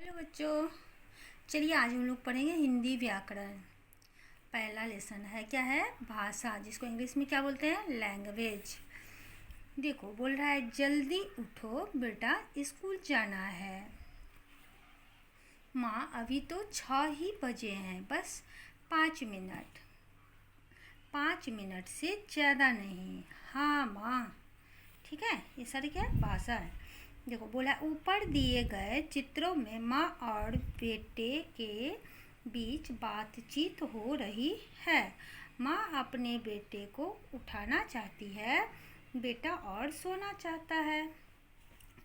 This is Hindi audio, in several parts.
हेलो बच्चों, चलिए आज हम लोग पढ़ेंगे हिंदी व्याकरण। पहला लेसन है, क्या है? भाषा, जिसको इंग्लिश में क्या बोलते हैं? लैंग्वेज। देखो, बोल रहा है जल्दी उठो बेटा, स्कूल जाना है। माँ अभी तो 6 ही बजे हैं, बस 5 मिनट। 5 मिनट से ज़्यादा नहीं। हाँ माँ। ठीक है, ये सारी क्या है? भाषा है। देखो, बोला ऊपर दिए गए चित्रों में माँ और बेटे के बीच बातचीत हो रही है। माँ अपने बेटे को उठाना चाहती है, बेटा और सोना चाहता है।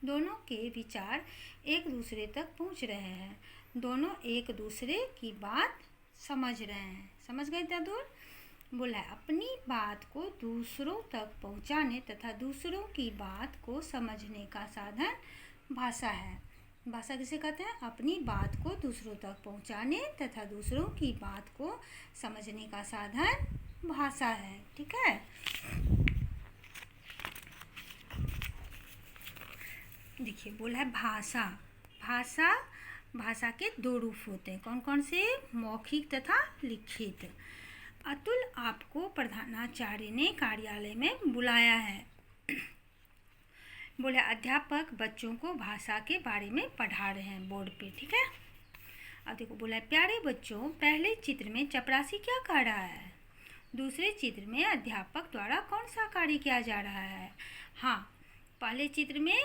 दोनों के विचार एक दूसरे तक पहुँच रहे हैं। दोनों एक दूसरे की बात समझ रहे हैं। समझ गए इतना दूर? बोला अपनी बात को दूसरों तक पहुंचाने तथा दूसरों की बात को समझने का साधन भाषा है। भाषा किसे कहते हैं? अपनी बात को दूसरों तक पहुंचाने तथा दूसरों की बात को समझने का साधन भाषा है। ठीक है, देखिए बोला है भाषा। भाषा भाषा के दो रूप होते हैं। कौन कौन से? मौखिक तथा लिखित। अतुल आपको प्रधानाचार्य ने कार्यालय में बुलाया है। बोले अध्यापक बच्चों को भाषा के बारे में पढ़ा रहे हैं बोर्ड पे। ठीक है, अब देखो बोला प्यारे बच्चों, पहले चित्र में चपरासी क्या कह रहा है? दूसरे चित्र में अध्यापक द्वारा कौन सा कार्य किया जा रहा है? हाँ, पहले चित्र में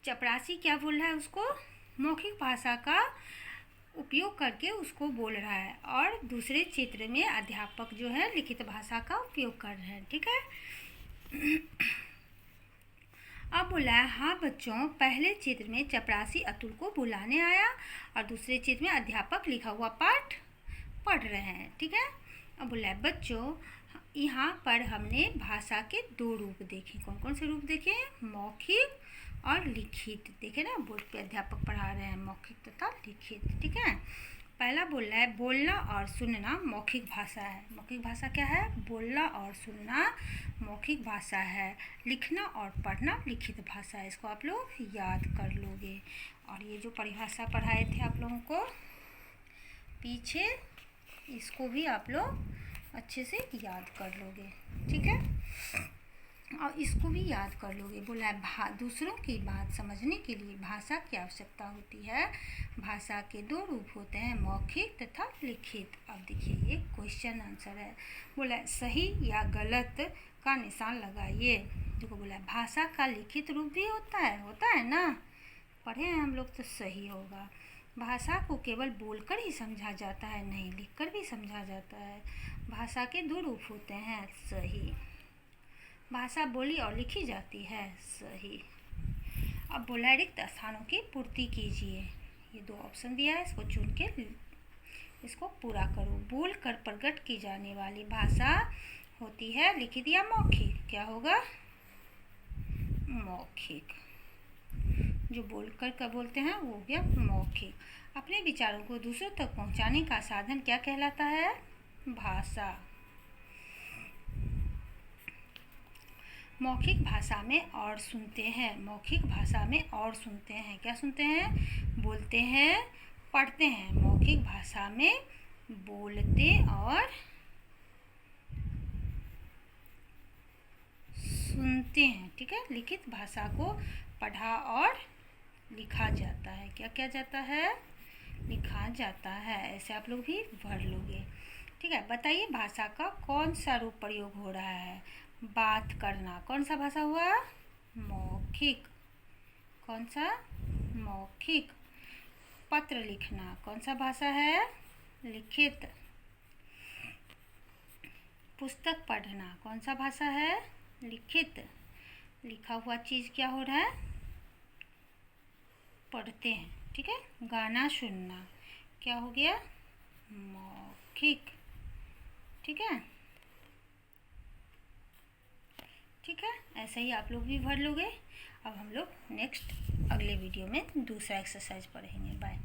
चपरासी क्या बोल रहा है? उसको मौखिक भाषा का उपयोग करके उसको बोल रहा है, और दूसरे चित्र में अध्यापक जो है लिखित भाषा का उपयोग कर रहे हैं। ठीक है, अब बोला है हाँ बच्चों, पहले चित्र में चपरासी अतुल को बुलाने आया और दूसरे चित्र में अध्यापक लिखा हुआ पाठ पढ़ रहे हैं। ठीक है, अब बोला है बच्चों, यहाँ पर हमने भाषा के दो रूप देखे। कौन कौन से रूप देखे? मौखिक और लिखित। देखे ना, बोर्ड पे अध्यापक पढ़ा रहे हैं मौखिक तथा लिखित। ठीक है, पहला बोल रहा है बोलना और सुनना मौखिक भाषा है। मौखिक भाषा क्या है? बोलना और सुनना मौखिक भाषा है। लिखना और पढ़ना लिखित भाषा है। इसको आप लोग याद कर लोगे। और ये जो परिभाषा पढ़ाए थे आप लोगों को पीछे, इसको भी आप लोग अच्छे से याद कर लोगे। ठीक है, और इसको भी याद कर लोगे। बोला है दूसरों की बात समझने के लिए भाषा की आवश्यकता होती है। भाषा के दो रूप होते हैं, मौखिक तथा लिखित। अब देखिए, ये क्वेश्चन आंसर है। बोला है सही या गलत का निशान लगाइए। देखो, बोला है भाषा का लिखित रूप भी होता है ना, पढ़े हैं हम लोग तो सही होगा। भाषा को केवल बोलकर ही समझा जाता है, नहीं लिखकर भी समझा जाता है। भाषा के दो रूप होते हैं, सही। भाषा बोली और लिखी जाती है, सही। अब बोला रिक्त स्थानों की पूर्ति कीजिए। ये दो ऑप्शन दिया है, इसको चुन के इसको पूरा करो। बोल कर प्रकट की जाने वाली भाषा होती है लिखित या मौखिक? क्या होगा? मौखिक। जो बोलकर का बोलते हैं वो हो गया मौखिक। अपने विचारों को दूसरों तक पहुंचाने का साधन क्या कहलाता है? भाषा। मौखिक भाषा में और सुनते हैं। मौखिक भाषा में और सुनते हैं। क्या सुनते हैं? बोलते हैं, पढ़ते हैं। मौखिक भाषा में बोलते और सुनते हैं। ठीक है, लिखित भाषा को पढ़ा और लिखा जाता है। क्या किया जाता है? लिखा जाता है। ऐसे आप लोग भी पढ़ लोगे। ठीक है, बताइए भाषा का कौन सा रूप प्रयोग हो रहा है? बात करना कौन सा भाषा हुआ? मौखिक। कौन सा? मौखिक। पत्र लिखना कौन सा भाषा है? लिखित। पुस्तक पढ़ना कौन सा भाषा है? लिखित। लिखा हुआ चीज़ क्या हो रहा है? पढ़ते हैं। ठीक है, गाना सुनना क्या हो गया? मौखिक। ठीक है, ठीक है, ऐसे ही आप लोग भी भर लोगे। अब हम लोग नेक्स्ट अगले वीडियो में दूसरा एक्सरसाइज पढ़ेंगे। बाय।